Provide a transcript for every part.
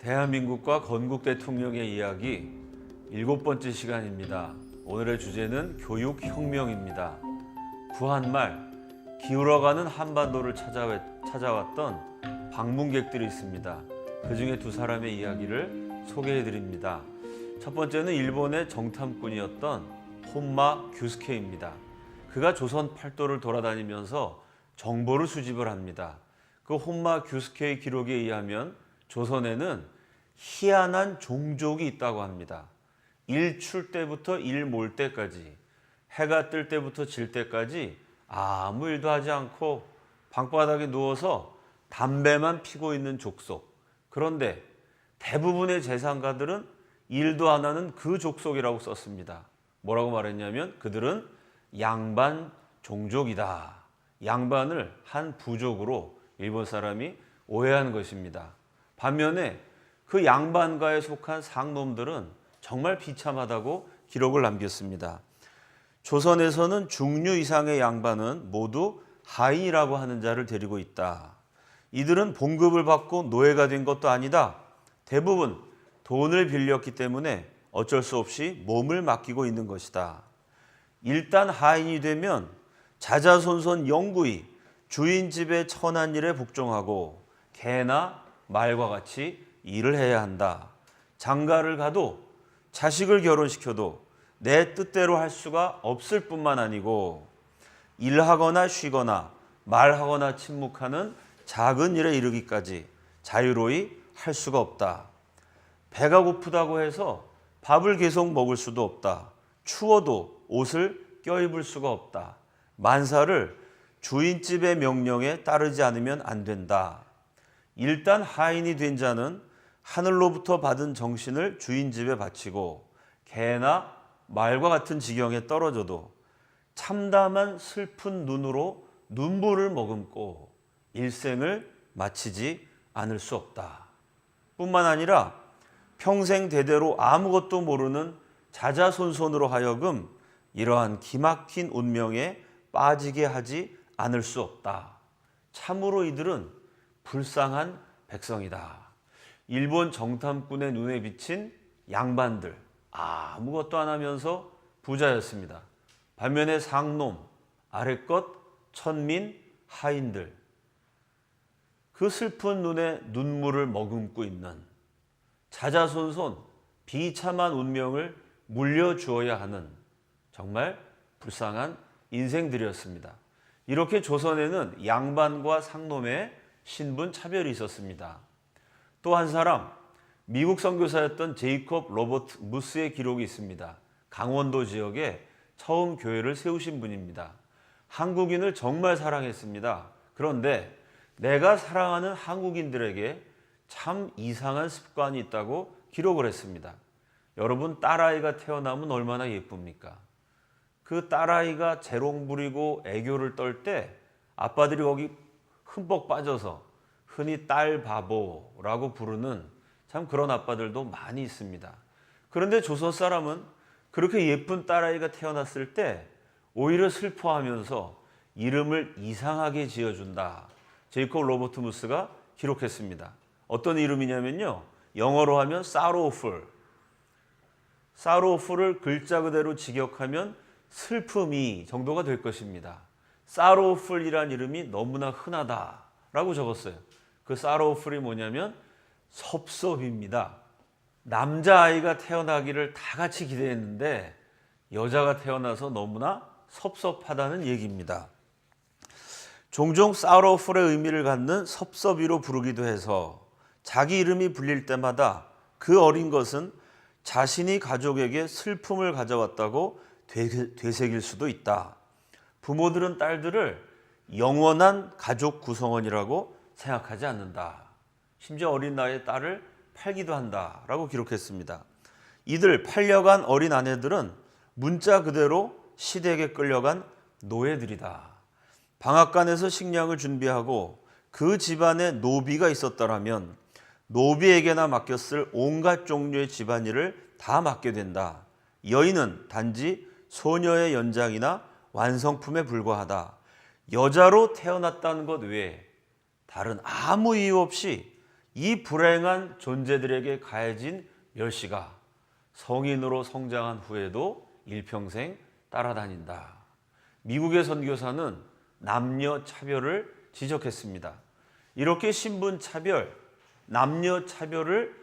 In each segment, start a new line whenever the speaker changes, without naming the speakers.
대한민국과 건국 대통령의 이야기 7번째 시간입니다. 오늘의 주제는 교육혁명입니다. 구한말 기울어가는 한반도를 찾아왔던 방문객들이 있습니다. 그 중에 두 사람의 이야기를 소개해드립니다. 첫 번째는 일본의 정탐꾼이었던 혼마 규스케입니다. 그가 조선 팔도를 돌아다니면서 정보를 수집을 합니다. 그 혼마 규스케의 기록에 의하면 조선에는 희한한 종족이 있다고 합니다. 일출 때부터 일몰 때까지, 해가 뜰 때부터 질 때까지 아무 일도 하지 않고 방바닥에 누워서 담배만 피고 있는 족속. 그런데 대부분의 재상가들은 일도 안 하는 그 족속이라고 썼습니다. 뭐라고 말했냐면 그들은 양반 종족이다. 양반을 한 부족으로 일본 사람이 오해한 것입니다. 반면에 그 양반가에 속한 상놈들은 정말 비참하다고 기록을 남겼습니다. 조선에서는 중류 이상의 양반은 모두 하인이라고 하는 자를 데리고 있다. 이들은 봉급을 받고 노예가 된 것도 아니다. 대부분 돈을 빌렸기 때문에 어쩔 수 없이 몸을 맡기고 있는 것이다. 일단 하인이 되면 자자손손 영구히 주인 집의 천한 일에 복종하고 개나 말과 같이 일을 해야 한다. 장가를 가도 자식을 결혼시켜도 내 뜻대로 할 수가 없을 뿐만 아니고 일하거나 쉬거나 말하거나 침묵하는 작은 일에 이르기까지 자유로이 할 수가 없다. 배가 고프다고 해서 밥을 계속 먹을 수도 없다. 추워도 옷을 껴입을 수가 없다. 만사를 주인집의 명령에 따르지 않으면 안 된다. 일단 하인이 된 자는 하늘로부터 받은 정신을 주인집에 바치고 개나 말과 같은 지경에 떨어져도 참담한 슬픈 눈으로 눈물을 머금고 일생을 마치지 않을 수 없다. 뿐만 아니라 평생 대대로 아무것도 모르는 자자손손으로 하여금 이러한 기막힌 운명에 빠지게 하지 않을 수 없다. 참으로 이들은 불쌍한 백성이다. 일본 정탐꾼의 눈에 비친 양반들, 아무것도 안 하면서 부자였습니다. 반면에 상놈, 아래껏 천민, 하인들, 그 슬픈 눈에 눈물을 머금고 있는 자자손손 비참한 운명을 물려주어야 하는 정말 불쌍한 인생들이었습니다. 이렇게 조선에는 양반과 상놈의 신분 차별이 있었습니다. 또 한 사람, 미국 선교사였던 제이콥 로버트 무스의 기록이 있습니다. 강원도 지역에 처음 교회를 세우신 분입니다. 한국인을 정말 사랑했습니다. 그런데 내가 사랑하는 한국인들에게 참 이상한 습관이 있다고 기록을 했습니다. 여러분, 딸아이가 태어나면 얼마나 예쁩니까? 그 딸아이가 재롱 부리고 애교를 떨 때 아빠들이 거기 흠뻑 빠져서 흔히 딸 바보라고 부르는 참 그런 아빠들도 많이 있습니다. 그런데 조선 사람은 그렇게 예쁜 딸아이가 태어났을 때 오히려 슬퍼하면서 이름을 이상하게 지어준다. 제이콥 로버트 무스가 기록했습니다. 어떤 이름이냐면요, 영어로 하면 sorrowful. sorrowful을 글자 그대로 직역하면 슬픔이 정도가 될 것입니다. sorrowful이란 이름이 너무나 흔하다라고 적었어요. 그 sorrowful이 뭐냐면 섭섭입니다. 남자아이가 태어나기를 다 같이 기대했는데 여자가 태어나서 너무나 섭섭하다는 얘기입니다. 종종 sorrowful의 의미를 갖는 섭섭이로 부르기도 해서 자기 이름이 불릴 때마다 그 어린 것은 자신이 가족에게 슬픔을 가져왔다고 되새길 수도 있다. 부모들은 딸들을 영원한 가족 구성원이라고 생각하지 않는다. 심지어 어린 나이에 딸을 팔기도 한다라고 기록했습니다. 이들 팔려간 어린 아내들은 문자 그대로 시댁에 끌려간 노예들이다. 방앗간에서 식량을 준비하고 그 집안에 노비가 있었더라면 노비에게나 맡겼을 온갖 종류의 집안일을 다 맡게 된다. 여인은 단지 소녀의 연장이나 완성품에 불과하다. 여자로 태어났다는 것 외에 다른 아무 이유 없이 이 불행한 존재들에게 가해진 멸시가 성인으로 성장한 후에도 일평생 따라다닌다. 미국의 선교사는 남녀 차별을 지적했습니다. 이렇게 신분 차별, 남녀 차별을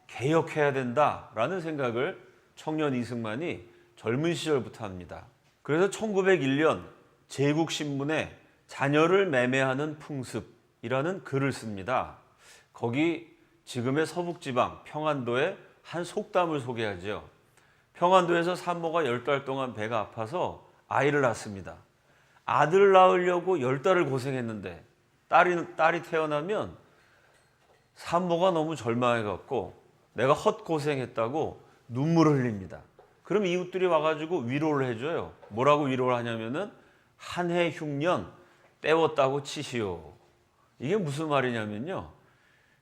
개혁해야 된다라는 생각을 청년 이승만이 젊은 시절부터 합니다. 그래서 1901년 제국신문에 자녀를 매매하는 풍습이라는 글을 씁니다. 거기 지금의 서북지방 평안도의 한 속담을 소개하죠. 평안도에서 산모가 10달 동안 배가 아파서 아이를 낳습니다. 아들 낳으려고 10달을 고생했는데 딸이 태어나면 산모가 너무 절망해갖고 내가 헛고생했다고 눈물을 흘립니다. 그럼 이웃들이 와가지고 위로를 해줘요. 뭐라고 위로를 하냐면은 한 해 흉년 때웠다고 치시오. 이게 무슨 말이냐면요.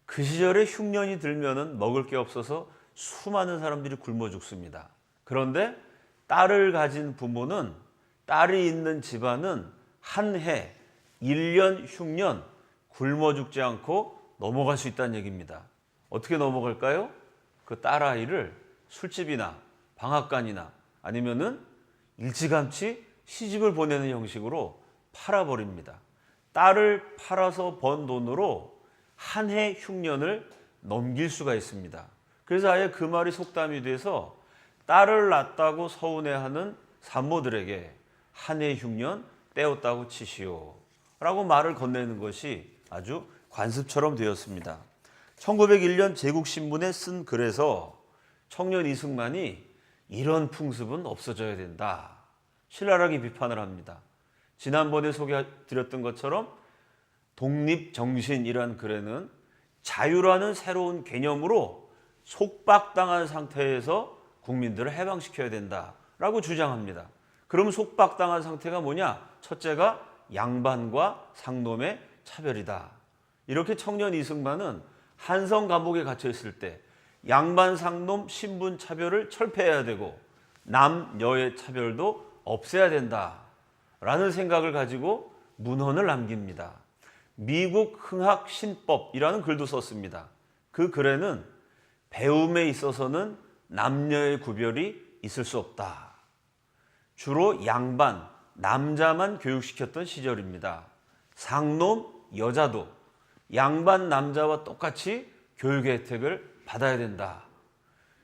그 시절에 흉년이 들면은 먹을 게 없어서 수많은 사람들이 굶어 죽습니다. 그런데 딸을 가진 부모는 딸이 있는 집안은 한 해, 1년 흉년 굶어 죽지 않고 넘어갈 수 있다는 얘기입니다. 어떻게 넘어갈까요? 그 딸아이를 술집이나 방앗간이나 아니면은 일찌감치 시집을 보내는 형식으로 팔아버립니다. 딸을 팔아서 번 돈으로 한 해 흉년을 넘길 수가 있습니다. 그래서 아예 그 말이 속담이 돼서 딸을 낳았다고 서운해하는 산모들에게 한 해 흉년 때웠다고 치시오 라고 말을 건네는 것이 아주 관습처럼 되었습니다. 1901년 제국신문에 쓴 글에서 청년 이승만이 이런 풍습은 없어져야 된다. 신랄하게 비판을 합니다. 지난번에 소개해드렸던 것처럼 독립정신이란 글에는 자유라는 새로운 개념으로 속박당한 상태에서 국민들을 해방시켜야 된다라고 주장합니다. 그럼 속박당한 상태가 뭐냐? 첫째가 양반과 상놈의 차별이다. 이렇게 청년 이승만은 한성 감옥에 갇혀 있을 때 양반 상놈 신분 차별을 철폐해야 되고 남녀의 차별도 없애야 된다라는 생각을 가지고 문헌을 남깁니다. 미국 흥학 신법이라는 글도 썼습니다. 그 글에는 배움에 있어서는 남녀의 구별이 있을 수 없다. 주로 양반, 남자만 교육시켰던 시절입니다. 상놈, 여자도 양반, 남자와 똑같이 교육의 혜택을 받아야 된다.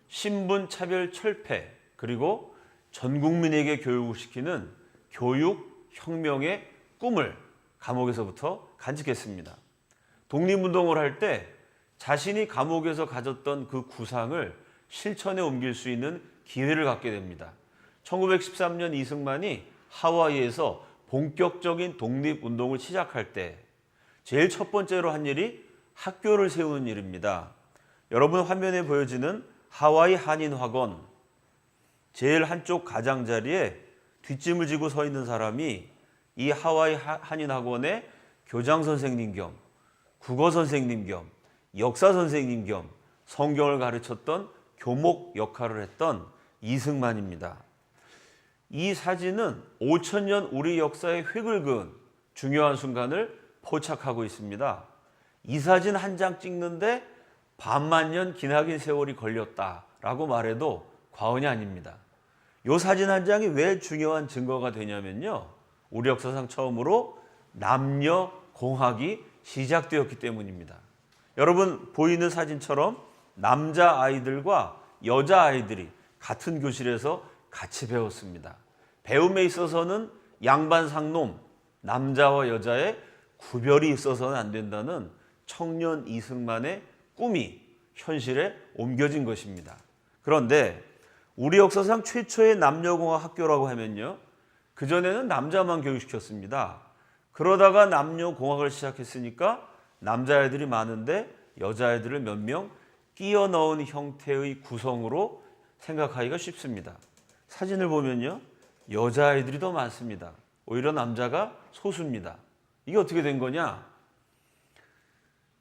신분 차별 철폐, 그리고 전 국민에게 교육을 시키는 교육혁명의 꿈을 감옥에서부터 간직했습니다. 독립운동을 할 때 자신이 감옥에서 가졌던 그 구상을 실천에 옮길 수 있는 기회를 갖게 됩니다. 1913년 이승만이 하와이에서 본격적인 독립운동을 시작할 때 제일 첫 번째로 한 일이 학교를 세우는 일입니다. 여러분 화면에 보여지는 하와이 한인학원, 제일 한쪽 가장자리에 뒷짐을 지고 서 있는 사람이 이 하와이 한인학원의 교장 선생님 겸 국어 선생님 겸 역사 선생님 겸 성경을 가르쳤던 교목 역할을 했던 이승만입니다. 이 사진은 5,000년 우리 역사의 획을 그은 중요한 순간을 포착하고 있습니다. 이 사진 한 장 찍는데 반만 년 기나긴 세월이 걸렸다라고 말해도 과언이 아닙니다. 이 사진 한 장이 왜 중요한 증거가 되냐면요. 우리 역사상 처음으로 남녀 공학이 시작되었기 때문입니다. 여러분 보이는 사진처럼 남자 아이들과 여자 아이들이 같은 교실에서 같이 배웠습니다. 배움에 있어서는 양반 상놈, 남자와 여자의 구별이 있어서는 안 된다는 청년 이승만의 꿈이 현실에 옮겨진 것입니다. 그런데 우리 역사상 최초의 남녀공학 학교라고 하면요. 그전에는 남자만 교육시켰습니다. 그러다가 남녀공학을 시작했으니까 남자애들이 많은데 여자애들을 몇 명 끼워 넣은 형태의 구성으로 생각하기가 쉽습니다. 사진을 보면요. 여자아이들이 더 많습니다. 오히려 남자가 소수입니다. 이게 어떻게 된 거냐?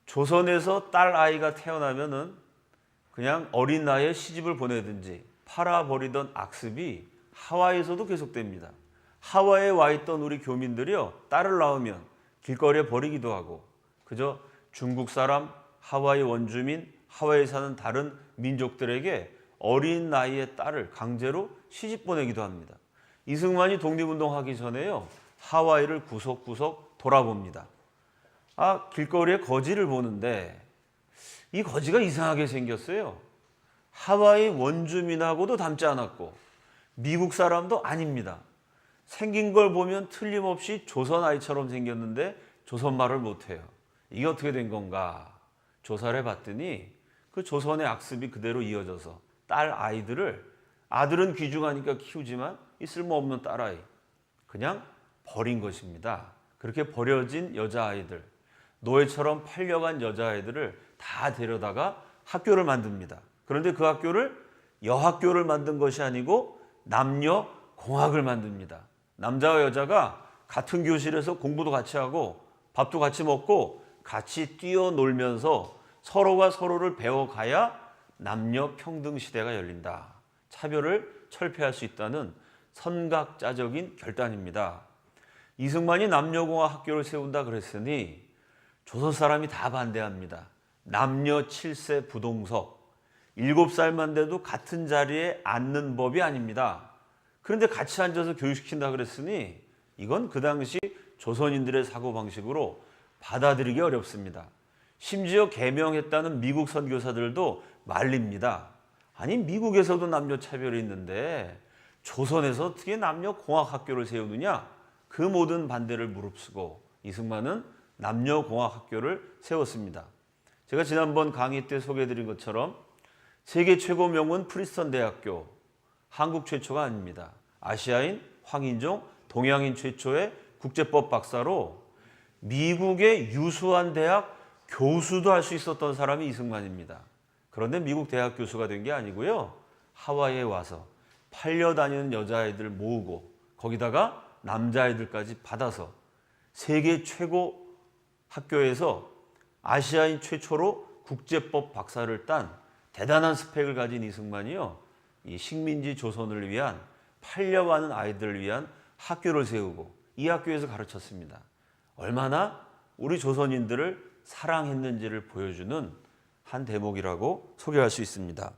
조선에서 딸 아이가 태어나면은 그냥 어린 나이에 시집을 보내든지 팔아버리던 악습이 하와이에서도 계속됩니다. 하와이에 와 있던 우리 교민들이요. 딸을 낳으면 길거리에 버리기도 하고 그저 중국 사람, 하와이 원주민, 하와이에 사는 다른 민족들에게 어린 나이의 딸을 강제로 시집 보내기도 합니다. 이승만이 독립운동하기 전에요, 하와이를 구석구석 돌아봅니다. 길거리에 거지를 보는데 이 거지가 이상하게 생겼어요. 하와이 원주민하고도 닮지 않았고 미국 사람도 아닙니다. 생긴 걸 보면 틀림없이 조선 아이처럼 생겼는데 조선말을 못해요. 이게 어떻게 된 건가 조사를 해봤더니 그 조선의 악습이 그대로 이어져서 딸 아이들을, 아들은 귀중하니까 키우지만 이 쓸모없는 딸아이 그냥 버린 것입니다. 그렇게 버려진 여자아이들, 노예처럼 팔려간 여자아이들을 다 데려다가 학교를 만듭니다. 그런데 그 학교를 여학교를 만든 것이 아니고 남녀 공학을 만듭니다. 남자와 여자가 같은 교실에서 공부도 같이 하고 밥도 같이 먹고 같이 뛰어놀면서 서로가 서로를 배워가야 남녀 평등 시대가 열린다. 차별을 철폐할 수 있다는 선각자적인 결단입니다. 이승만이 남녀공학 학교를 세운다 그랬으니 조선 사람이 다 반대합니다. 남녀 7세 부동석, 7살만 돼도 같은 자리에 앉는 법이 아닙니다. 그런데 같이 앉아서 교육시킨다 그랬으니 이건 그 당시 조선인들의 사고방식으로 받아들이기 어렵습니다. 심지어 개명했다는 미국 선교사들도 말립니다. 아니 미국에서도 남녀 차별이 있는데 조선에서 어떻게 남녀 공학 학교를 세우느냐? 그 모든 반대를 무릅쓰고 이승만은 남녀 공학 학교를 세웠습니다. 제가 지난번 강의 때 소개해드린 것처럼 세계 최고 명문 프리스턴 대학교, 한국 최초가 아닙니다. 아시아인, 황인종, 동양인 최초의 국제법 박사로 미국의 유수한 대학 교수도 할 수 있었던 사람이 이승만입니다. 그런데 미국 대학 교수가 된 게 아니고요, 하와이에 와서 팔려다니는 여자아이들 모으고 거기다가 남자아이들까지 받아서 세계 최고 학교에서 아시아인 최초로 국제법 박사를 딴 대단한 스펙을 가진 이승만이요, 이 식민지 조선을 위한, 팔려가는 아이들을 위한 학교를 세우고 이 학교에서 가르쳤습니다. 얼마나 우리 조선인들을 사랑했는지를 보여주는 한 대목이라고 소개할 수 있습니다.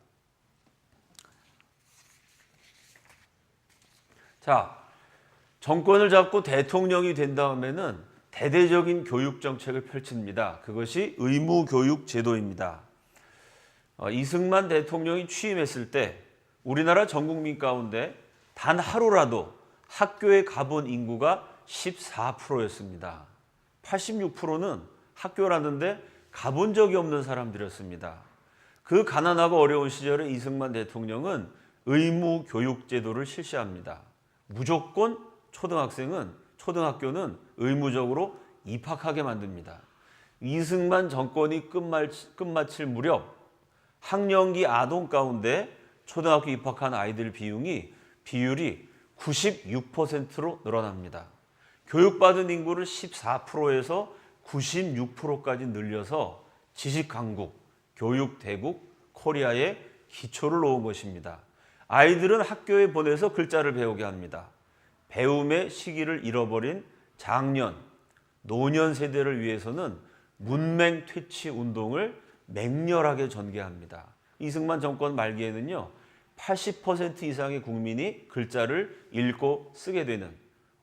자, 정권을 잡고 대통령이 된 다음에는 대대적인 교육 정책을 펼칩니다. 그것이 의무교육 제도입니다. 이승만 대통령이 취임했을 때 우리나라 전 국민 가운데 단 하루라도 학교에 가본 인구가 14%였습니다. 86%는 학교라는데 가본 적이 없는 사람들이었습니다. 그 가난하고 어려운 시절에 이승만 대통령은 의무교육제도를 실시합니다. 무조건 초등학교는 의무적으로 입학하게 만듭니다. 이승만 정권이 끝마칠 무렵 학령기 아동 가운데 초등학교 입학한 아이들 비율이 96%로 늘어납니다. 교육받은 인구를 14%에서 96%까지 늘려서 지식강국, 교육대국 코리아의 기초를 놓은 것입니다. 아이들은 학교에 보내서 글자를 배우게 합니다. 배움의 시기를 잃어버린 장년, 노년 세대를 위해서는 문맹 퇴치 운동을 맹렬하게 전개합니다. 이승만 정권 말기에는요, 80% 이상의 국민이 글자를 읽고 쓰게 되는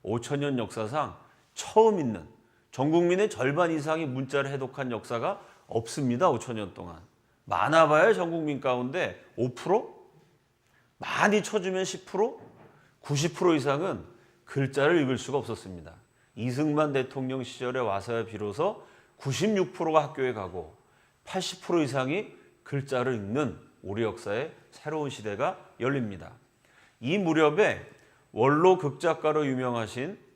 5천년 역사상 처음 있는, 전 국민의 절반 이상이 문자를 해독한 역사가 없습니다. 5천년 동안. 많아봐야 전 국민 가운데 5%? 많이 쳐주면 10%? 90% 이상은 글자를 읽을 수가 없었습니다. 이승만 대통령 시절에 와서야 비로소 96%가 학교에 가고 80% 이상이 글자를 읽는 우리 역사의 새로운 시대가 열립니다. 이 무렵에 원로 극작가로 유명하신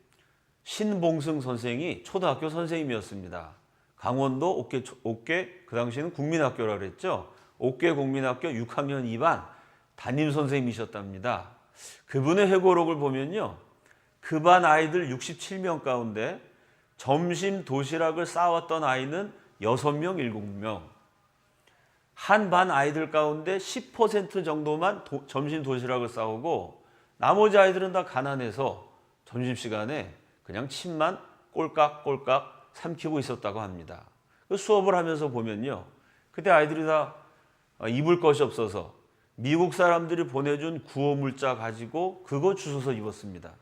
신봉승 선생이 초등학교 선생님이었습니다. 강원도 옥계 그 당시에는 국민학교라 그랬죠. 옥계 국민학교 6학년 2반 담임 선생님이셨답니다. 그분의 회고록을 보면요, 그 반 아이들 67명 가운데 점심 도시락을 싸왔던 아이는 6명, 7명. 한 반 아이들 가운데 10% 정도만 점심 도시락을 싸오고 나머지 아이들은 다 가난해서 점심시간에 그냥 침만 꼴깍꼴깍 삼키고 있었다고 합니다. 수업을 하면서 보면요, 그때 아이들이 다 입을 것이 없어서 미국 사람들이 보내준 구호 물자 가지고 그거 주워서 입었습니다.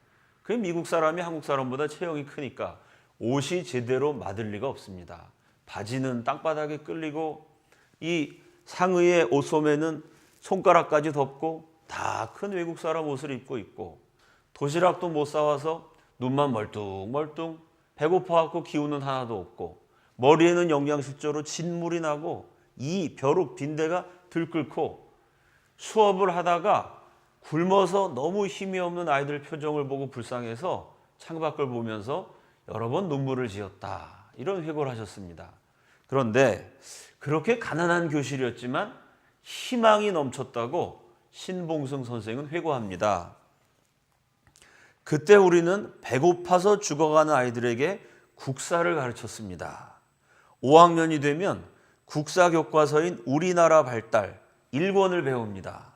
그 미국 사람이 한국 사람보다 체형이 크니까 옷이 제대로 맞을 리가 없습니다. 바지는 땅바닥에 끌리고 이 상의의 옷소매는 손가락까지 덮고 다 큰 외국 사람 옷을 입고 있고 도시락도 못 사와서 눈만 멀뚱멀뚱 배고파갖고 기운은 하나도 없고 머리에는 영양실조로 진물이 나고 이 벼룩 빈대가 들끓고 수업을 하다가 굶어서 너무 힘이 없는 아이들 표정을 보고 불쌍해서 창밖을 보면서 여러 번 눈물을 지었다. 이런 회고를 하셨습니다. 그런데 그렇게 가난한 교실이었지만 희망이 넘쳤다고 신봉승 선생은 회고합니다. 그때 우리는 배고파서 죽어가는 아이들에게 국사를 가르쳤습니다. 5학년이 되면 국사 교과서인 우리나라 발달 1권을 배웁니다.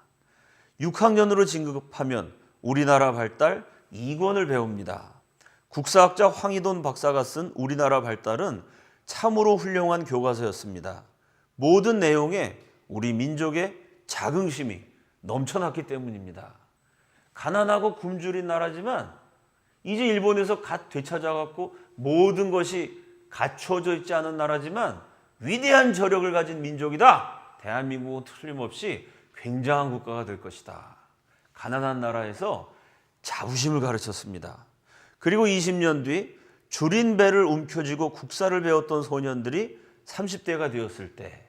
6학년으로 진급하면 우리나라 발달 2권을 배웁니다. 국사학자 황희돈 박사가 쓴 우리나라 발달은 참으로 훌륭한 교과서였습니다. 모든 내용에 우리 민족의 자긍심이 넘쳐났기 때문입니다. 가난하고 굶주린 나라지만 이제 일본에서 갓 되찾아갖고 모든 것이 갖춰져 있지 않은 나라지만 위대한 저력을 가진 민족이다. 대한민국은 틀림없이 굉장한 국가가 될 것이다. 가난한 나라에서 자부심을 가르쳤습니다. 그리고 20년 뒤 줄인 배를 움켜쥐고 국사를 배웠던 소년들이 30대가 되었을 때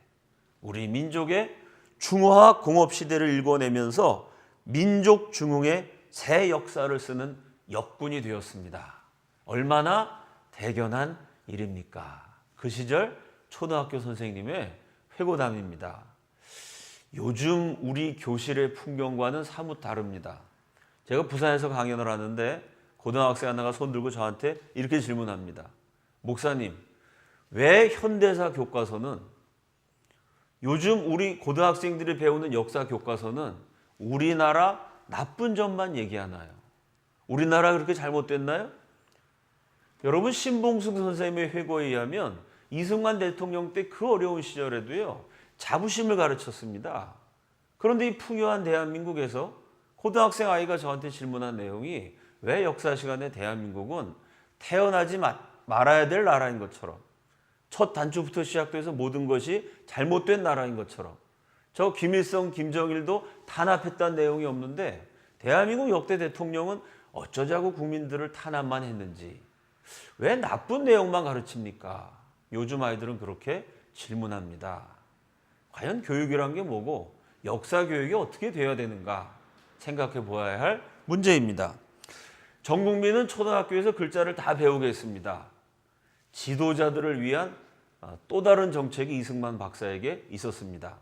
우리 민족의 중화학 공업 시대를 읽어내면서 민족 중흥의 새 역사를 쓰는 역군이 되었습니다. 얼마나 대견한 일입니까? 그 시절 초등학교 선생님의 회고담입니다. 요즘 우리 교실의 풍경과는 사뭇 다릅니다. 제가 부산에서 강연을 하는데 고등학생 하나가 손 들고 저한테 이렇게 질문합니다. 목사님, 왜 현대사 교과서는 요즘 우리 고등학생들이 배우는 역사 교과서는 우리나라 나쁜 점만 얘기하나요? 우리나라 그렇게 잘못됐나요? 여러분 신봉승 선생님의 회고에 의하면 이승만 대통령 때 그 어려운 시절에도요 자부심을 가르쳤습니다. 그런데 이 풍요한 대한민국에서 고등학생 아이가 저한테 질문한 내용이 왜 역사 시간에 대한민국은 태어나지 말아야 될 나라인 것처럼 첫 단추부터 시작돼서 모든 것이 잘못된 나라인 것처럼 저 김일성, 김정일도 탄압했다는 내용이 없는데 대한민국 역대 대통령은 어쩌자고 국민들을 탄압만 했는지 왜 나쁜 내용만 가르칩니까? 요즘 아이들은 그렇게 질문합니다. 과연 교육이란 게 뭐고 역사 교육이 어떻게 되어야 되는가 생각해 보아야 할 문제입니다. 전 국민은 초등학교에서 글자를 다 배우겠습니다. 지도자들을 위한 또 다른 정책이 이승만 박사에게 있었습니다.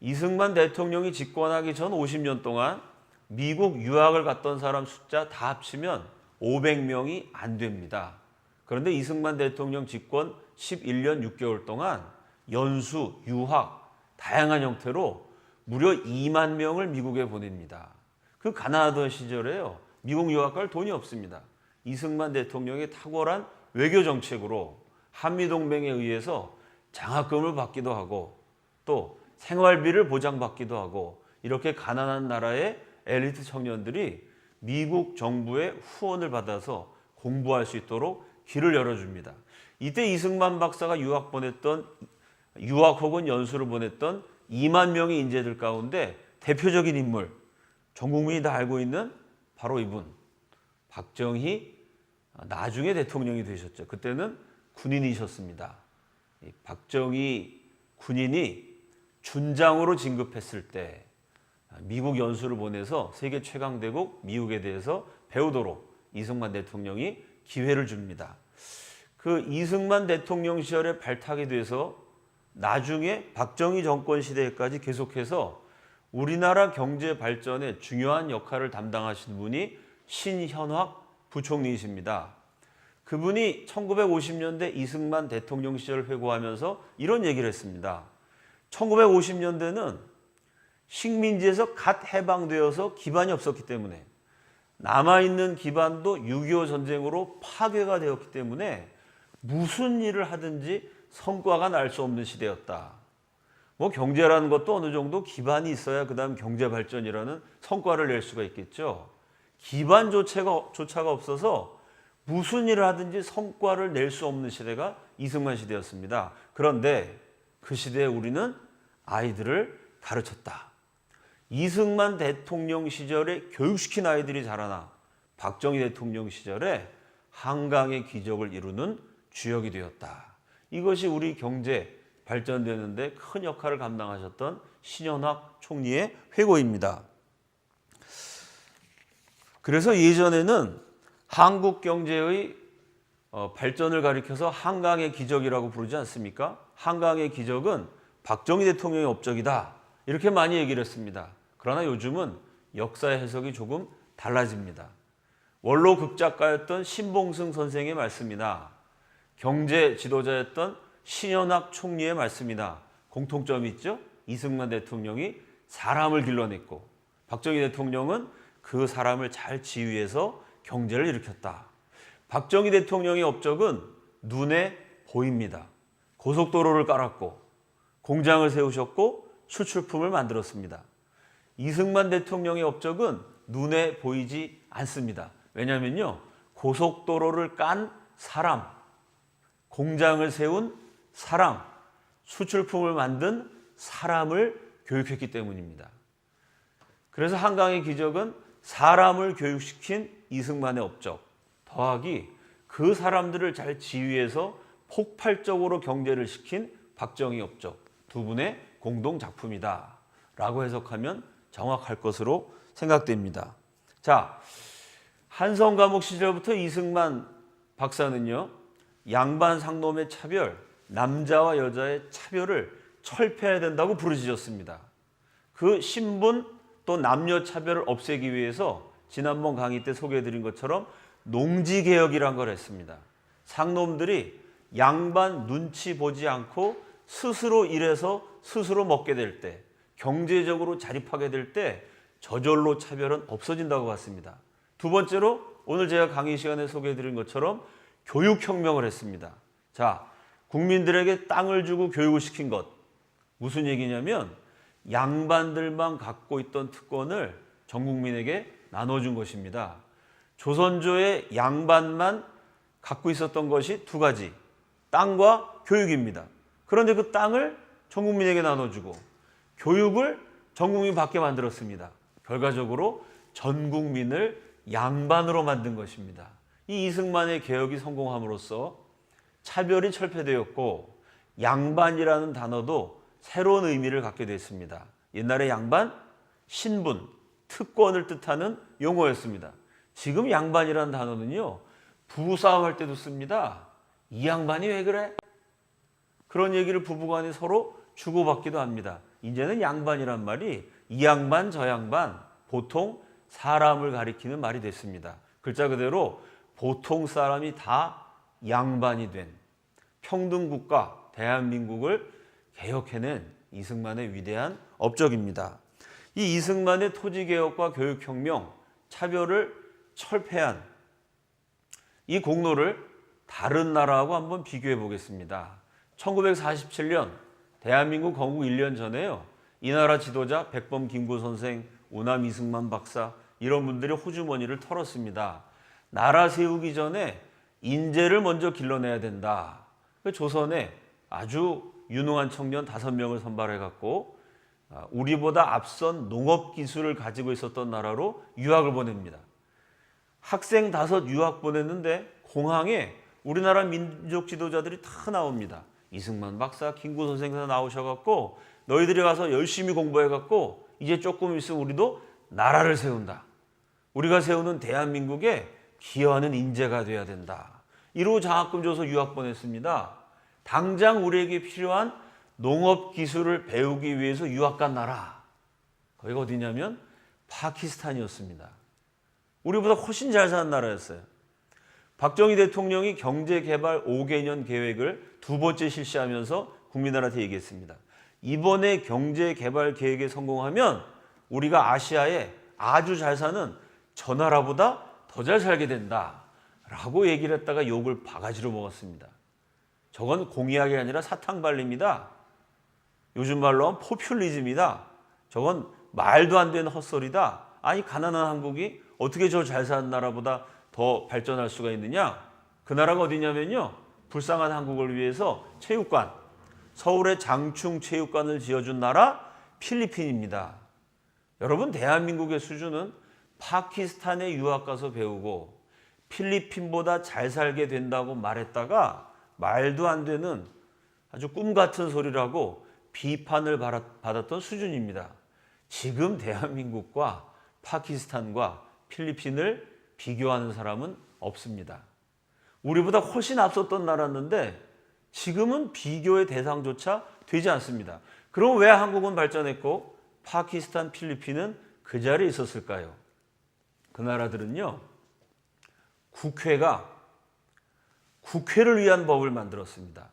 이승만 대통령이 집권하기 전 50년 동안 미국 유학을 갔던 사람 숫자 다 합치면 500명이 안 됩니다. 그런데 이승만 대통령 집권 11년 6개월 동안 연수, 유학, 다양한 형태로 무려 2만 명을 미국에 보냅니다. 그 가난하던 시절에요. 미국 유학 갈 돈이 없습니다. 이승만 대통령의 탁월한 외교 정책으로 한미동맹에 의해서 장학금을 받기도 하고 또 생활비를 보장받기도 하고 이렇게 가난한 나라의 엘리트 청년들이 미국 정부의 후원을 받아서 공부할 수 있도록 길을 열어줍니다. 이때 이승만 박사가 유학 혹은 연수를 보냈던 2만 명의 인재들 가운데 대표적인 인물, 전 국민이 다 알고 있는 바로 이분, 박정희 나중에 대통령이 되셨죠. 그때는 군인이셨습니다. 박정희 군인이 준장으로 진급했을 때 미국 연수를 보내서 세계 최강대국 미국에 대해서 배우도록 이승만 대통령이 기회를 줍니다. 그 이승만 대통령 시절에 발탁이 돼서 나중에 박정희 정권 시대까지 계속해서 우리나라 경제 발전에 중요한 역할을 담당하신 분이 신현확 부총리이십니다. 그분이 1950년대 이승만 대통령 시절을 회고하면서 이런 얘기를 했습니다. 1950년대는 식민지에서 갓 해방되어서 기반이 없었기 때문에 남아있는 기반도 6.25 전쟁으로 파괴가 되었기 때문에 무슨 일을 하든지 성과가 날 수 없는 시대였다. 뭐 경제라는 것도 어느 정도 기반이 있어야 그다음 경제 발전이라는 성과를 낼 수가 있겠죠. 기반조차가 없어서 무슨 일을 하든지 성과를 낼 수 없는 시대가 이승만 시대였습니다. 그런데 그 시대에 우리는 아이들을 가르쳤다. 이승만 대통령 시절에 교육시킨 아이들이 자라나 박정희 대통령 시절에 한강의 기적을 이루는 주역이 되었다. 이것이 우리 경제 발전되는데 큰 역할을 감당하셨던 신현학 총리의 회고입니다. 그래서 예전에는 한국 경제의 발전을 가리켜서 한강의 기적이라고 부르지 않습니까? 한강의 기적은 박정희 대통령의 업적이다. 이렇게 많이 얘기를 했습니다. 그러나 요즘은 역사의 해석이 조금 달라집니다. 원로 극작가였던 신봉승 선생의 말씀이나 경제 지도자였던 신현학 총리의 말씀이나 공통점이 있죠. 이승만 대통령이 사람을 길러냈고 박정희 대통령은 그 사람을 잘 지휘해서 경제를 일으켰다. 박정희 대통령의 업적은 눈에 보입니다. 고속도로를 깔았고 공장을 세우셨고 수출품을 만들었습니다. 이승만 대통령의 업적은 눈에 보이지 않습니다. 왜냐하면요, 고속도로를 깐 사람, 공장을 세운 사람, 수출품을 만든 사람을 교육했기 때문입니다. 그래서 한강의 기적은 사람을 교육시킨 이승만의 업적 더하기 그 사람들을 잘 지휘해서 폭발적으로 경제를 시킨 박정희 업적 두 분의 공동 작품이다 라고 해석하면 정확할 것으로 생각됩니다. 자, 한성감옥 시절부터 이승만 박사는요, 양반 상놈의 차별, 남자와 여자의 차별을 철폐해야 된다고 부르짖었습니다. 그 신분 또 남녀 차별을 없애기 위해서 지난번 강의 때 소개해드린 것처럼 농지개혁이란 걸 했습니다. 상놈들이 양반 눈치 보지 않고 스스로 일해서 스스로 먹게 될 때, 경제적으로 자립하게 될 때 저절로 차별은 없어진다고 봤습니다. 두 번째로 오늘 제가 강의 시간에 소개해드린 것처럼 교육혁명을 했습니다. 자, 국민들에게 땅을 주고 교육을 시킨 것. 무슨 얘기냐면 양반들만 갖고 있던 특권을 전 국민에게 나눠준 것입니다. 조선조의 양반만 갖고 있었던 것이 두 가지, 땅과 교육입니다. 그런데 그 땅을 전 국민에게 나눠주고 교육을 전 국민 받게 만들었습니다. 결과적으로 전 국민을 양반으로 만든 것입니다. 이 이승만의 개혁이 성공함으로써 차별이 철폐되었고 양반이라는 단어도 새로운 의미를 갖게 됐습니다. 옛날에 양반, 신분, 특권을 뜻하는 용어였습니다. 지금 양반이라는 단어는요, 부부싸움할 때도 씁니다. 이 양반이 왜 그래? 그런 얘기를 부부간에 서로 주고받기도 합니다. 이제는 양반이란 말이 이 양반 저 양반, 보통 사람을 가리키는 말이 됐습니다. 글자 그대로 보통 사람이 다 양반이 된 평등국가 대한민국을 개혁해낸 이승만의 위대한 업적입니다. 이 이승만의 토지개혁과 교육혁명, 차별을 철폐한 이 공로를 다른 나라하고 한번 비교해 보겠습니다. 1947년 대한민국 건국 1년 전에요. 이 나라 지도자 백범 김구 선생, 오남 이승만 박사 이런 분들이 호주머니를 털었습니다. 나라 세우기 전에 인재를 먼저 길러내야 된다. 조선에 아주 유능한 청년 5명을 선발해갖고 우리보다 앞선 농업 기술을 가지고 있었던 나라로 유학을 보냅니다. 학생 5 유학 보냈는데 공항에 우리나라 민족 지도자들이 다 나옵니다. 이승만 박사, 김구 선생 다 나오셔갖고 너희들이 가서 열심히 공부해갖고 이제 조금 있으면 우리도 나라를 세운다. 우리가 세우는 대한민국에 기여하는 인재가 돼야 된다. 이러고 장학금 줘서 유학 보냈습니다. 당장 우리에게 필요한 농업 기술을 배우기 위해서 유학 간 나라. 거기가 어디냐면 파키스탄이었습니다. 우리보다 훨씬 잘 사는 나라였어요. 박정희 대통령이 경제개발 5개년 계획을 2번째 실시하면서 국민들한테 얘기했습니다. 이번에 경제개발 계획에 성공하면 우리가 아시아에 아주 잘 사는 저 나라보다 더 잘 살게 된다 라고 얘기를 했다가 욕을 바가지로 먹었습니다. 저건 공약이 아니라 사탕발리입니다. 요즘 말로 하면 포퓰리즘이다. 저건 말도 안 되는 헛소리다. 아니 가난한 한국이 어떻게 저 잘 사는 나라보다 더 발전할 수가 있느냐. 그 나라가 어디냐면요. 불쌍한 한국을 위해서 체육관, 서울에 장충 체육관을 지어준 나라 필리핀입니다. 여러분 대한민국의 수준은 파키스탄에 유학 가서 배우고 필리핀보다 잘 살게 된다고 말했다가 말도 안 되는 아주 꿈 같은 소리라고 비판을 받았던 수준입니다. 지금 대한민국과 파키스탄과 필리핀을 비교하는 사람은 없습니다. 우리보다 훨씬 앞섰던 나라였는데 지금은 비교의 대상조차 되지 않습니다. 그럼 왜 한국은 발전했고 파키스탄, 필리핀은 그 자리에 있었을까요? 그 나라들은요. 국회를 위한 법을 만들었습니다.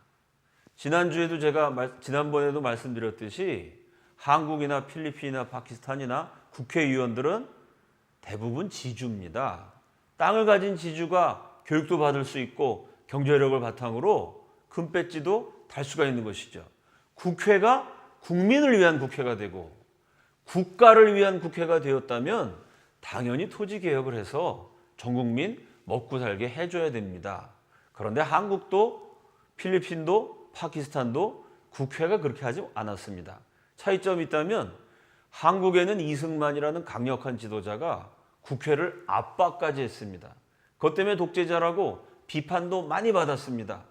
지난번에도 말씀드렸듯이 한국이나 필리핀이나 파키스탄이나 국회의원들은 대부분 지주입니다. 땅을 가진 지주가 교육도 받을 수 있고 경제력을 바탕으로 금 배지도 달 수가 있는 것이죠. 국회가 국민을 위한 국회가 되고 국가를 위한 국회가 되었다면 당연히 토지개혁을 해서 전 국민 먹고 살게 해줘야 됩니다. 그런데 한국도 필리핀도 파키스탄도 국회가 그렇게 하지 않았습니다. 차이점이 있다면 한국에는 이승만이라는 강력한 지도자가 국회를 압박까지 했습니다. 그것 때문에 독재자라고 비판도 많이 받았습니다.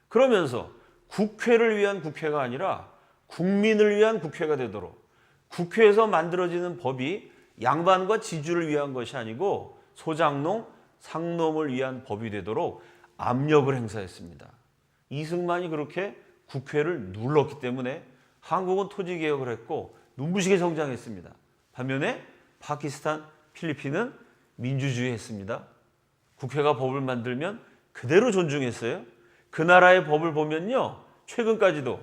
그러면서 국회를 위한 국회가 아니라 국민을 위한 국회가 되도록 국회에서 만들어지는 법이 양반과 지주를 위한 것이 아니고 소장농, 상놈을 위한 법이 되도록 압력을 행사했습니다. 이승만이 그렇게 국회를 눌렀기 때문에 한국은 토지개혁을 했고 눈부시게 성장했습니다. 반면에 파키스탄, 필리핀은 민주주의했습니다. 국회가 법을 만들면 그대로 존중했어요. 그 나라의 법을 보면요. 최근까지도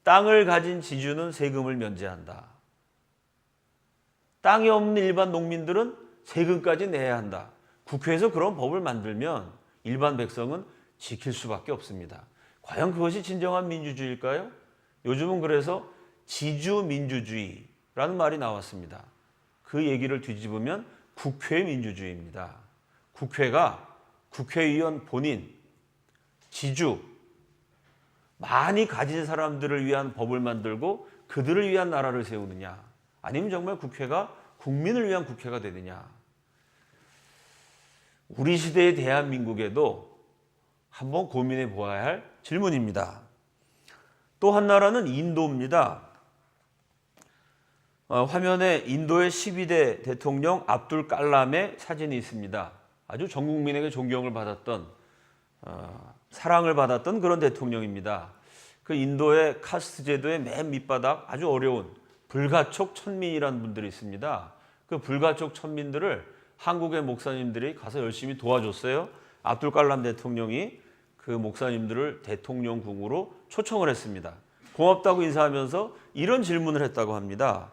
땅을 가진 지주는 세금을 면제한다. 땅이 없는 일반 농민들은 세금까지 내야 한다. 국회에서 그런 법을 만들면 일반 백성은 지킬 수밖에 없습니다. 과연 그것이 진정한 민주주의일까요? 요즘은 그래서 지주민주주의라는 말이 나왔습니다. 그 얘기를 뒤집으면 국회민주주의입니다. 국회가 국회의원 본인, 지주, 많이 가진 사람들을 위한 법을 만들고 그들을 위한 나라를 세우느냐, 아니면 정말 국회가 국민을 위한 국회가 되느냐. 우리 시대의 대한민국에도 한번 고민해 보아야 할 질문입니다. 또 한 나라는 인도입니다. 화면에 인도의 12대 대통령 압둘 칼람의 사진이 있습니다. 아주 전 국민에게 존경을 받았던 사랑을 받았던 그런 대통령입니다. 그 인도의 카스트 제도의 맨 밑바닥 아주 어려운 불가촉 천민이라는 분들이 있습니다. 그 불가촉 천민들을 한국의 목사님들이 가서 열심히 도와줬어요. 압둘 칼람 대통령이 그 목사님들을 대통령궁으로 초청을 했습니다. 고맙다고 인사하면서 이런 질문을 했다고 합니다.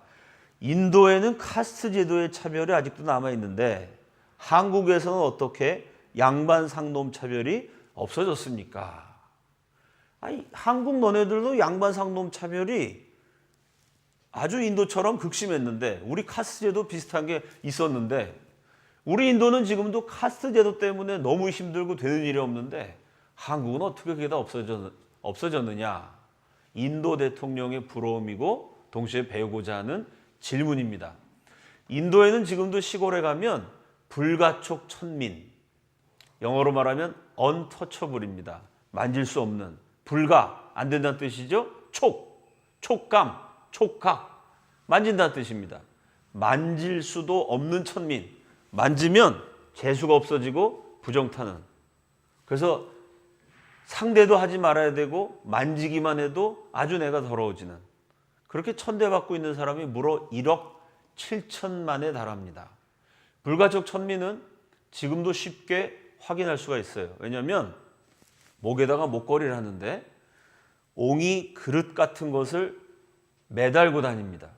인도에는 카스트 제도의 차별이 아직도 남아있는데 한국에서는 어떻게 양반 상놈 차별이 없어졌습니까? 아니, 한국 너네들도 양반 상놈 차별이 아주 인도처럼 극심했는데 우리 카스트 제도 비슷한 게 있었는데 우리 인도는 지금도 카스트 제도 때문에 너무 힘들고 되는 일이 없는데 한국은 어떻게 그게 다 없어졌느냐. 인도 대통령의 부러움이고 동시에 배우고자 하는 질문입니다. 인도에는 지금도 시골에 가면 불가촉 천민, 영어로 말하면 untouchable입니다. 만질 수 없는, 불가, 안 된다는 뜻이죠. 촉감, 촉각, 만진다는 뜻입니다. 만질 수도 없는 천민, 만지면 재수가 없어지고 부정타는. 그래서 상대도 하지 말아야 되고 만지기만 해도 아주 내가 더러워지는, 그렇게 천대받고 있는 사람이 무려 1억 7천만에 달합니다. 불가촉 천민은 지금도 쉽게 확인할 수가 있어요. 왜냐하면 목에다가 목걸이를 하는데 옹이 그릇 같은 것을 매달고 다닙니다.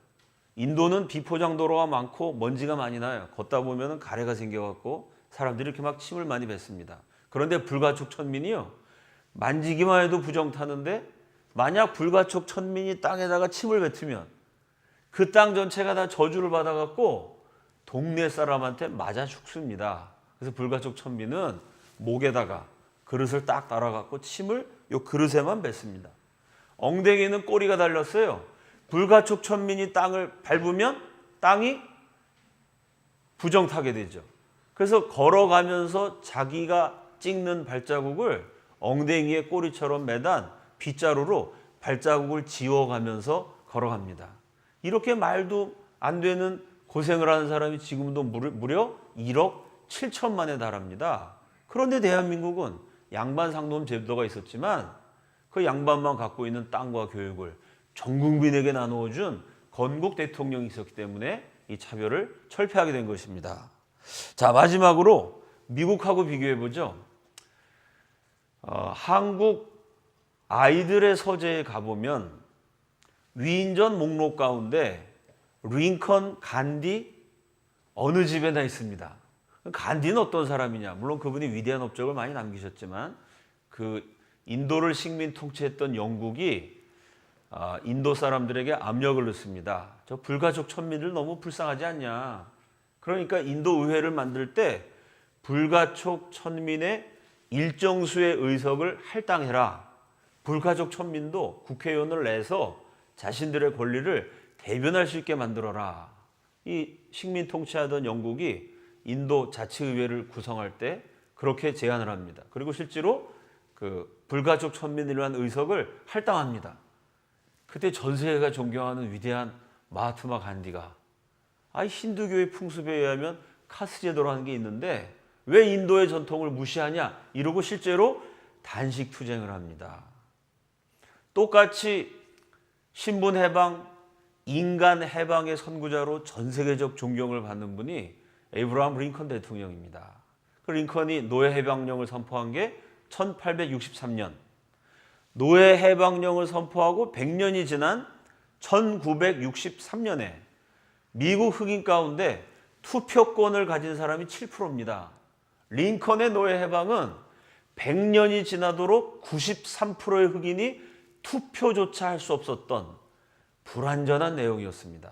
인도는 비포장도로가 많고 먼지가 많이 나요. 걷다 보면 가래가 생겨갖고 사람들이 이렇게 막 침을 많이 뱉습니다. 그런데 불가촉 천민이요, 만지기만 해도 부정 타는데 만약 불가촉 천민이 땅에다가 침을 뱉으면 그 땅 전체가 다 저주를 받아갖고 동네 사람한테 맞아 죽습니다. 그래서 불가촉 천민은 목에다가 그릇을 딱 달아갖고 침을 요 그릇에만 뱉습니다. 엉덩이는 꼬리가 달렸어요. 불가촉 천민이 땅을 밟으면 땅이 부정타게 되죠. 그래서 걸어가면서 자기가 찍는 발자국을 엉덩이에 꼬리처럼 매단 빗자루로 발자국을 지워가면서 걸어갑니다. 이렇게 말도 안 되는 고생을 하는 사람이 지금도 무려 1억 7천만에 달합니다. 그런데 대한민국은 양반 상놈 제도가 있었지만 그 양반만 갖고 있는 땅과 교육을 전 국민에게 나누어준 건국 대통령이 있었기 때문에 이 차별을 철폐하게 된 것입니다. 자, 마지막으로 미국하고 비교해보죠. 한국 아이들의 서재에 가보면 위인전 목록 가운데 링컨, 간디 어느 집에나 있습니다. 간디는 어떤 사람이냐? 물론 그분이 위대한 업적을 많이 남기셨지만 그 인도를 식민 통치했던 영국이 인도 사람들에게 압력을 넣습니다. 저 불가촉 천민들 너무 불쌍하지 않냐? 그러니까 인도 의회를 만들 때 불가촉 천민의 일정 수의 의석을 할당해라. 불가촉 천민도 국회의원을 내서 자신들의 권리를 대변할 수 있게 만들어라. 이 식민 통치하던 영국이 인도 자치의회를 구성할 때 그렇게 제안을 합니다. 그리고 실제로 그 불가촉 천민이라는 의석을 할당합니다. 그때 전 세계가 존경하는 위대한 마하트마 간디가 힌두교의 풍습에 의하면 카스 제도라는 게 있는데 왜 인도의 전통을 무시하냐 이러고 실제로 단식 투쟁을 합니다. 똑같이 신분 해방, 인간 해방의 선구자로 전 세계적 존경을 받는 분이 에이브러함 링컨 대통령입니다. 그 링컨이 노예 해방령을 선포한 게 1863년, 노예 해방령을 선포하고 100년이 지난 1963년에 미국 흑인 가운데 투표권을 가진 사람이 7%입니다. 링컨의 노예 해방은 100년이 지나도록 93%의 흑인이 투표조차 할 수 없었던 불완전한 내용이었습니다.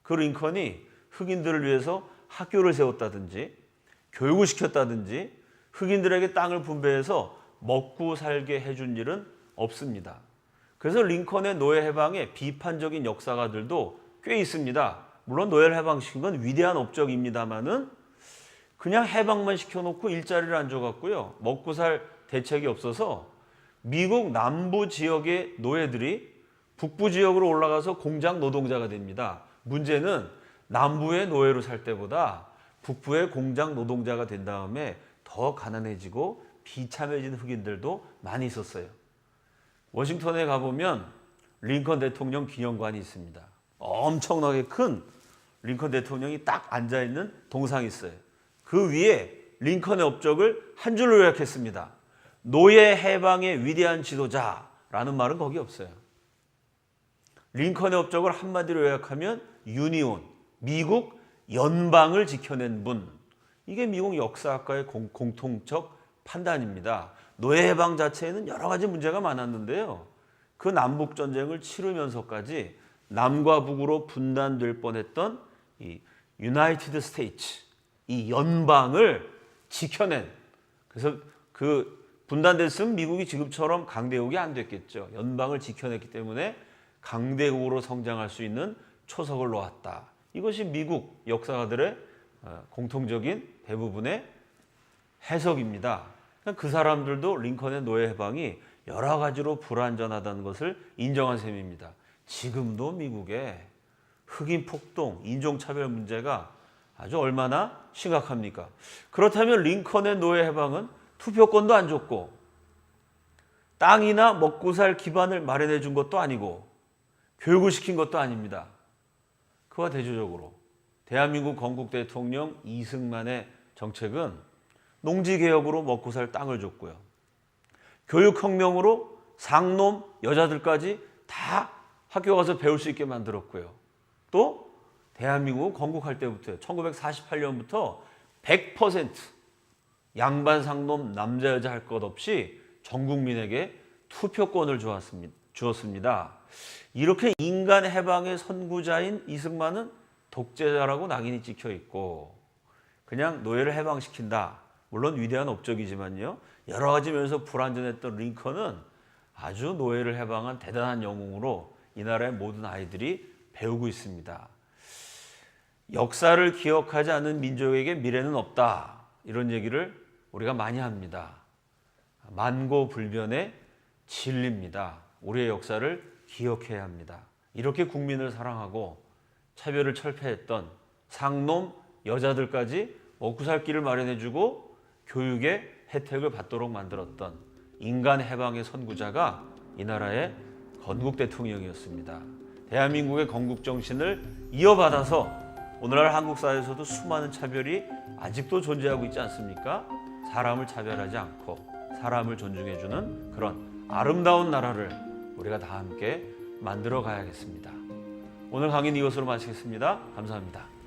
그 링컨이 흑인들을 위해서 학교를 세웠다든지 교육을 시켰다든지 흑인들에게 땅을 분배해서 먹고 살게 해준 일은 없습니다. 그래서 링컨의 노예 해방에 비판적인 역사가들도 꽤 있습니다. 물론 노예를 해방시킨 건 위대한 업적입니다만은 그냥 해방만 시켜놓고 일자리를 안 줘갖고요. 먹고 살 대책이 없어서 미국 남부 지역의 노예들이 북부 지역으로 올라가서 공장 노동자가 됩니다. 문제는 남부의 노예로 살 때보다 북부의 공장 노동자가 된 다음에 더 가난해지고 비참해진 흑인들도 많이 있었어요. 워싱턴에 가보면 링컨 대통령 기념관이 있습니다. 엄청나게 큰 링컨 대통령이 딱 앉아있는 동상이 있어요. 그 위에 링컨의 업적을 한 줄로 요약했습니다. 노예 해방의 위대한 지도자라는 말은 거기 없어요. 링컨의 업적을 한마디로 요약하면 유니온, 미국 연방을 지켜낸 분. 이게 미국 역사학과의 공통적 판단입니다. 노예 해방 자체에는 여러 가지 문제가 많았는데요. 그 남북전쟁을 치르면서까지 남과 북으로 분단될 뻔했던 이 유나이티드 스테이츠, 이 연방을 지켜낸, 그래서 그 분단됐으면 미국이 지금처럼 강대국이 안 됐겠죠. 연방을 지켜냈기 때문에 강대국으로 성장할 수 있는 초석을 놓았다. 이것이 미국 역사가들의 공통적인 대부분의 해석입니다. 그 사람들도 링컨의 노예 해방이 여러 가지로 불완전하다는 것을 인정한 셈입니다. 지금도 미국에 흑인 폭동, 인종차별 문제가 아주 얼마나 심각합니까? 그렇다면 링컨의 노예 해방은 투표권도 안 줬고 땅이나 먹고 살 기반을 마련해 준 것도 아니고 교육을 시킨 것도 아닙니다. 그와 대조적으로 대한민국 건국 대통령 이승만의 정책은 농지개혁으로 먹고 살 땅을 줬고요. 교육혁명으로 상놈 여자들까지 다 학교 가서 배울 수 있게 만들었고요. 또 대한민국 건국할 때부터 1948년부터 100% 양반 상놈 남자 여자 할 것 없이 전 국민에게 투표권을 주었습니다. 주었습니다. 이렇게 인간 해방의 선구자인 이승만은 독재자라고 낙인이 찍혀 있고 그냥 노예를 해방시킨다. 물론 위대한 업적이지만요. 여러 가지 면에서 불완전했던 링컨은 아주 노예를 해방한 대단한 영웅으로 이 나라의 모든 아이들이 배우고 있습니다. 역사를 기억하지 않는 민족에게 미래는 없다. 이런 얘기를 우리가 많이 합니다. 만고불변의 진리입니다. 우리의 역사를 기억해야 합니다. 이렇게 국민을 사랑하고 차별을 철폐했던 상놈 여자들까지 먹고 살 길을 마련해주고 교육의 혜택을 받도록 만들었던 인간 해방의 선구자가 이 나라의 건국 대통령이었습니다. 대한민국의 건국 정신을 이어받아서 오늘날 한국 사회에서도 수많은 차별이 아직도 존재하고 있지 않습니까? 사람을 차별하지 않고 사람을 존중해주는 그런 아름다운 나라를 우리가 다 함께 만들어 가야겠습니다. 오늘 강의는 이것으로 마치겠습니다. 감사합니다.